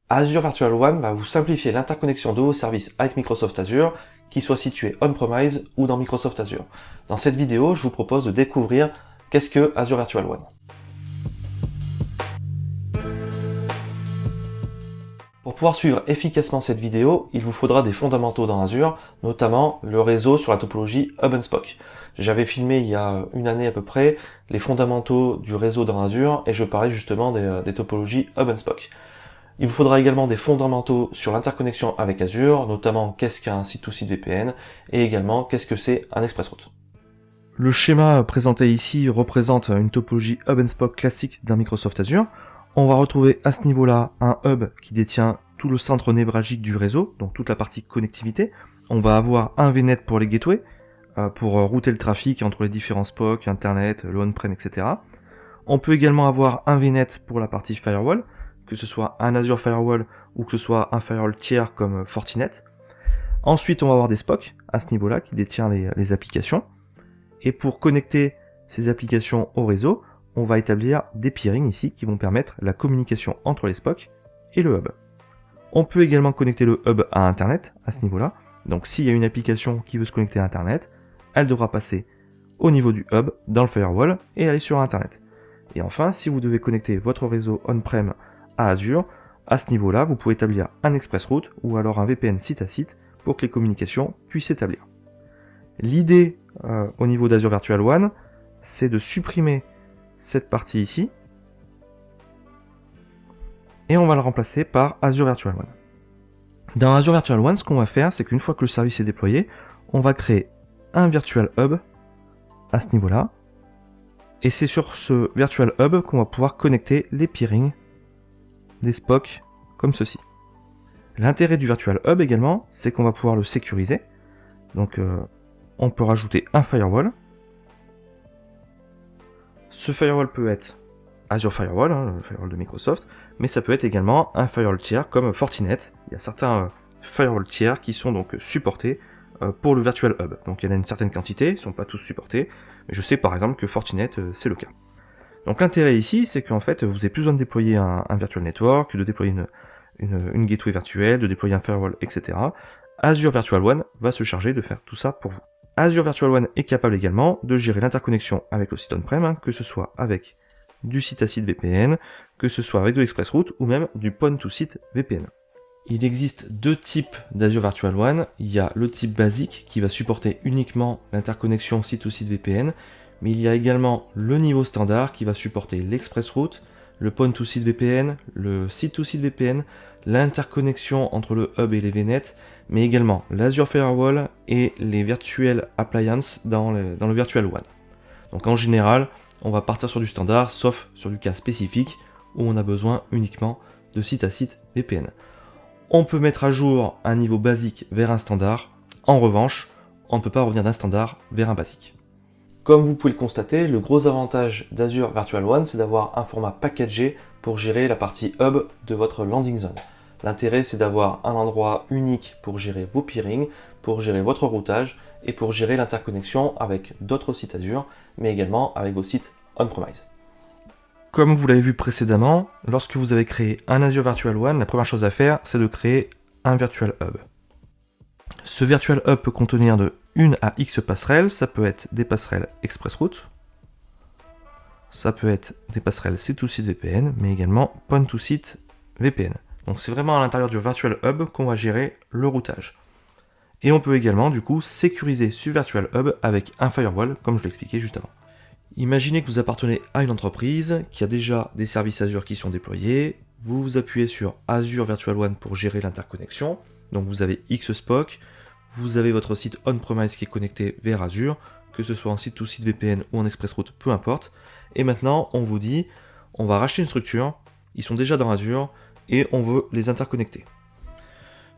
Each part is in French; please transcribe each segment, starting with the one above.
Azure Virtual One va vous simplifier l'interconnexion de vos services avec Microsoft Azure, qu'ils soient situés on-premise ou dans Microsoft Azure. Dans cette vidéo, je vous propose de découvrir qu'est-ce que Azure Virtual One. Pour pouvoir suivre efficacement cette vidéo, il vous faudra des fondamentaux dans Azure, notamment le réseau sur la topologie Hub and Spoke. J'avais filmé il y a une année à peu près les fondamentaux du réseau dans Azure et je parlais justement des topologies Hub and Spoke. Il vous faudra également des fondamentaux sur l'interconnexion avec Azure, notamment qu'est-ce qu'un site-to-site VPN et également qu'est-ce que c'est un ExpressRoute. Le schéma présenté ici représente une topologie Hub and Spoke classique d'un Microsoft Azure. On va retrouver à ce niveau-là un hub qui détient tout le centre névralgique du réseau, donc toute la partie connectivité. On va avoir un VNet pour les gateways, pour router le trafic entre les différents SPOC, Internet, le on-prem, etc. On peut également avoir un VNet pour la partie firewall, que ce soit un Azure Firewall ou que ce soit un firewall tiers comme Fortinet. Ensuite, on va avoir des SPOC à ce niveau-là qui détient les applications. Et pour connecter ces applications au réseau, on va établir des peerings ici qui vont permettre la communication entre les SPOC et le hub. On peut également connecter le hub à Internet à ce niveau-là. Donc s'il y a une application qui veut se connecter à Internet, elle devra passer au niveau du hub dans le firewall et aller sur Internet. Et enfin, si vous devez connecter votre réseau on-prem à Azure, à ce niveau-là, vous pouvez établir un ExpressRoute ou alors un VPN site à site pour que les communications puissent s'établir. L'idée au niveau d'Azure Virtual One, c'est de supprimer cette partie ici et on va le remplacer par Azure Virtual One. Dans Azure Virtual One, ce qu'on va faire, c'est qu'une fois que le service est déployé, on va créer un Virtual Hub à ce niveau-là et c'est sur ce Virtual Hub qu'on va pouvoir connecter les peerings des SPOC comme ceci. L'intérêt du Virtual Hub également, c'est qu'on va pouvoir le sécuriser. Donc on peut rajouter un firewall. Ce firewall peut être Azure Firewall, le firewall de Microsoft, mais ça peut être également un firewall tiers comme Fortinet. Il y a certains firewalls tiers qui sont donc supportés pour le Virtual Hub. Donc il y en a une certaine quantité, ils ne sont pas tous supportés, mais je sais par exemple que Fortinet c'est le cas. Donc l'intérêt ici, c'est qu'en fait, vous n'avez plus besoin de déployer un virtual network, de déployer une gateway virtuelle, de déployer un firewall, etc. Azure Virtual One va se charger de faire tout ça pour vous. Azure Virtual One est capable également de gérer l'interconnexion avec le site on-prem, que ce soit avec du site-à-site VPN, que ce soit avec de l'ExpressRoute ou même du point-to-site VPN. Il existe deux types d'Azure Virtual One. Il y a le type basique qui va supporter uniquement l'interconnexion site-to-site VPN, mais il y a également le niveau standard qui va supporter l'ExpressRoute, le point-to-site VPN, le site-to-site VPN, l'interconnexion entre le hub et les VNet, mais également l'Azure Firewall et les Virtual Appliances dans le Virtual One. Donc en général, on va partir sur du standard, sauf sur du cas spécifique où on a besoin uniquement de site-à-site VPN. On peut mettre à jour un niveau basique vers un standard. En revanche, on ne peut pas revenir d'un standard vers un basique. Comme vous pouvez le constater, le gros avantage d'Azure Virtual One, c'est d'avoir un format packagé pour gérer la partie hub de votre landing zone. L'intérêt, c'est d'avoir un endroit unique pour gérer vos peerings, pour gérer votre routage et pour gérer l'interconnexion avec d'autres sites Azure, mais également avec vos sites on-premise. Comme vous l'avez vu précédemment, lorsque vous avez créé un Azure Virtual One, la première chose à faire, c'est de créer un Virtual Hub. Ce Virtual Hub peut contenir de 1 à X passerelles, ça peut être des passerelles ExpressRoute, ça peut être des passerelles site-to-site VPN, mais également point-to-site VPN. Donc c'est vraiment à l'intérieur du Virtual Hub qu'on va gérer le routage. Et on peut également du coup sécuriser ce Virtual Hub avec un firewall, comme je l'ai expliqué juste avant. Imaginez que vous appartenez à une entreprise qui a déjà des services Azure qui sont déployés, vous vous appuyez sur Azure Virtual One pour gérer l'interconnexion, donc vous avez X SPOC, vous avez votre site on-premise qui est connecté vers Azure, que ce soit en site-to-site VPN ou en ExpressRoute, peu importe, et maintenant on vous dit, on va racheter une structure, ils sont déjà dans Azure, et on veut les interconnecter.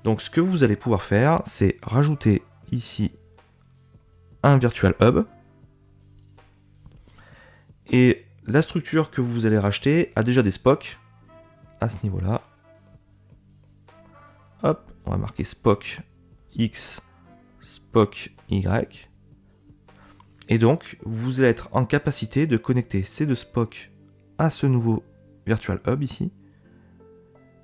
Donc ce que vous allez pouvoir faire, c'est rajouter ici un Virtual Hub, et la structure que vous allez racheter a déjà des SPOC à ce niveau-là. Hop, on va marquer SPOC X, SPOC Y. Et donc, vous allez être en capacité de connecter ces deux SPOC à ce nouveau Virtual Hub ici.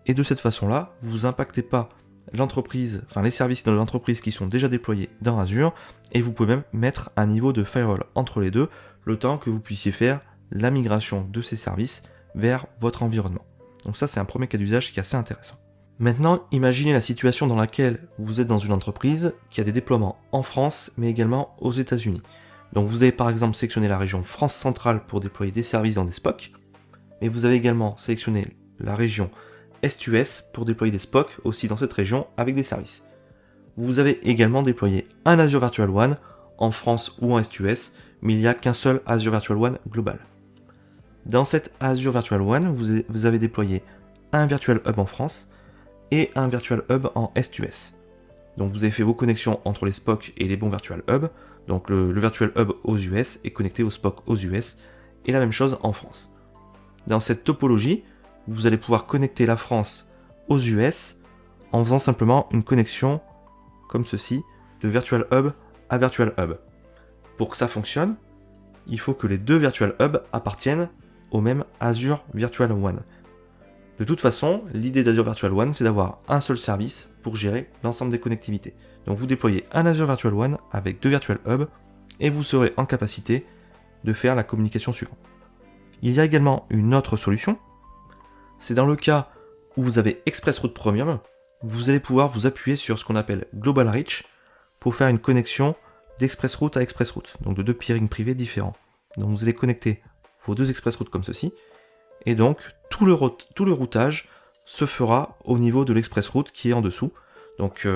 Et de cette façon-là, vous impactez pas l'entreprise, enfin les services de l'entreprise qui sont déjà déployés dans Azure, et vous pouvez même mettre un niveau de firewall entre les deux, le temps que vous puissiez faire la migration de ces services vers votre environnement. Donc ça, c'est un premier cas d'usage qui est assez intéressant. Maintenant, imaginez la situation dans laquelle vous êtes dans une entreprise qui a des déploiements en France, mais également aux États-Unis. Donc vous avez par exemple sélectionné la région France centrale pour déployer des services dans des SPOC, mais vous avez également sélectionné la région Est-US pour déployer des SPOC aussi dans cette région avec des services. Vous avez également déployé un Azure Virtual WAN en France ou en Est-US, mais il n'y a qu'un seul Azure Virtual WAN global. Dans cette Azure Virtual WAN, vous avez déployé un Virtual Hub en France et un Virtual Hub en Est-US. Donc vous avez fait vos connexions entre les SPOC et les bons Virtual Hub. Donc le Virtual Hub aux US est connecté au SPOC aux US, et la même chose en France. Dans cette topologie, vous allez pouvoir connecter la France aux US en faisant simplement une connexion comme ceci, de Virtual Hub à Virtual Hub. Pour que ça fonctionne, il faut que les deux Virtual Hub appartiennent au même Azure Virtual WAN. De toute façon, l'idée d'Azure Virtual WAN, c'est d'avoir un seul service pour gérer l'ensemble des connectivités. Donc vous déployez un Azure Virtual WAN avec deux Virtual Hub et vous serez en capacité de faire la communication suivante. Il y a également une autre solution, c'est dans le cas où vous avez ExpressRoute Premium, vous allez pouvoir vous appuyer sur ce qu'on appelle Global Reach pour faire une connexion d'ExpressRoute à ExpressRoute, donc de deux peerings privés différents. Donc vous allez connecter vos deux ExpressRoutes comme ceci, et donc tout le routage se fera au niveau de l'ExpressRoute qui est en dessous. Donc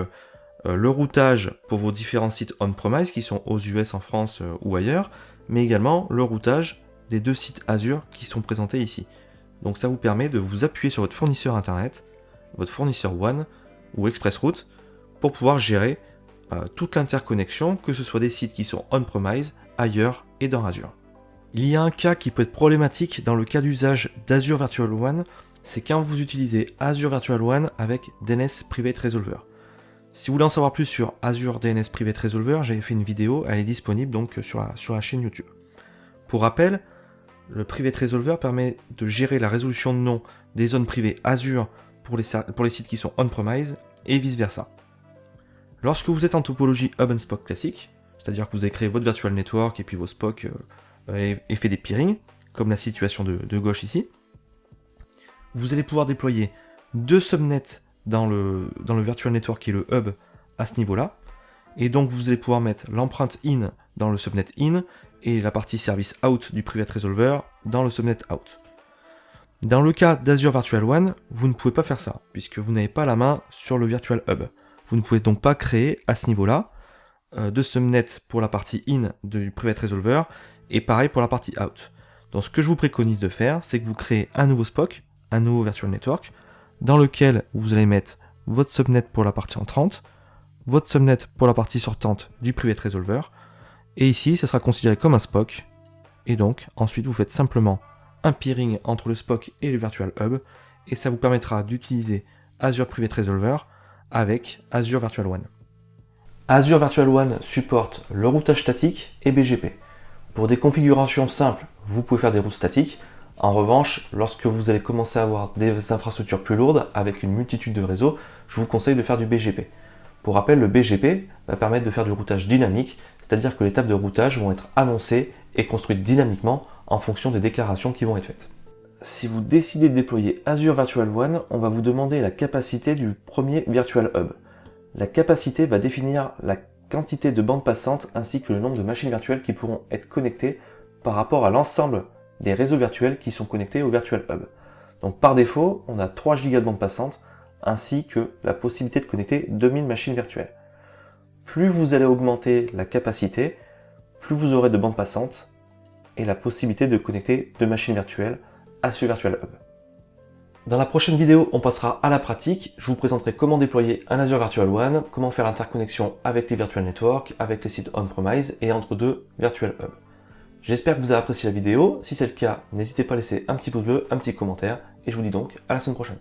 le routage pour vos différents sites on-premise qui sont aux US, en France ou ailleurs, mais également le routage des deux sites Azure qui sont présentés ici. Donc ça vous permet de vous appuyer sur votre fournisseur internet, votre fournisseur WAN ou ExpressRoute pour pouvoir gérer toute l'interconnexion, que ce soit des sites qui sont on-premise, ailleurs et dans Azure. Il y a un cas qui peut être problématique dans le cas d'usage d'Azure Virtual WAN, c'est quand vous utilisez Azure Virtual WAN avec DNS Private Resolver. Si vous voulez en savoir plus sur Azure DNS Private Resolver, j'avais fait une vidéo, elle est disponible donc sur la chaîne YouTube. Pour rappel, le Private Resolver permet de gérer la résolution de nom des zones privées Azure pour les sites qui sont on-premise et vice-versa. Lorsque vous êtes en topologie Hub and Spock classique, c'est-à-dire que vous avez créé votre Virtual Network et puis vos SPOC et fait des peerings, comme la situation de gauche ici, vous allez pouvoir déployer deux subnets dans le Virtual Network qui est le Hub à ce niveau-là, et donc vous allez pouvoir mettre l'empreinte in dans le subnet in et la partie service out du Private Resolver dans le subnet out. Dans le cas d'Azure Virtual WAN, vous ne pouvez pas faire ça, puisque vous n'avez pas la main sur le Virtual Hub. Vous ne pouvez donc pas créer à ce niveau-là de subnet pour la partie in du Private Resolver, et pareil pour la partie out. Donc ce que je vous préconise de faire, c'est que vous créez un nouveau SPOC, un nouveau Virtual Network, dans lequel vous allez mettre votre subnet pour la partie entrante, votre subnet pour la partie sortante du Private Resolver, et ici, ça sera considéré comme un SPOC, et donc ensuite vous faites simplement un peering entre le SPOC et le Virtual Hub, et ça vous permettra d'utiliser Azure Private Resolver avec Azure Virtual WAN. Azure Virtual WAN supporte le routage statique et BGP. Pour des configurations simples, vous pouvez faire des routes statiques. En revanche, lorsque vous allez commencer à avoir des infrastructures plus lourdes avec une multitude de réseaux, je vous conseille de faire du BGP. Pour rappel, le BGP va permettre de faire du routage dynamique, c'est-à-dire que les tables de routage vont être annoncées et construites dynamiquement en fonction des déclarations qui vont être faites. Si vous décidez de déployer Azure Virtual WAN, on va vous demander la capacité du premier Virtual Hub. La capacité va définir la quantité de bandes passantes ainsi que le nombre de machines virtuelles qui pourront être connectées par rapport à l'ensemble des réseaux virtuels qui sont connectés au Virtual Hub. Donc par défaut, on a 3 Go de bandes passantes ainsi que la possibilité de connecter 2000 machines virtuelles. Plus vous allez augmenter la capacité, plus vous aurez de bandes passantes et la possibilité de connecter 2 machines virtuelles à ce Virtual Hub. Dans la prochaine vidéo, on passera à la pratique. Je vous présenterai comment déployer un Azure Virtual WAN, comment faire l'interconnexion avec les Virtual Network, avec les sites on-premise et entre deux Virtual Hub. J'espère que vous avez apprécié la vidéo. Si c'est le cas, n'hésitez pas à laisser un petit pouce bleu, un petit commentaire, et je vous dis donc à la semaine prochaine.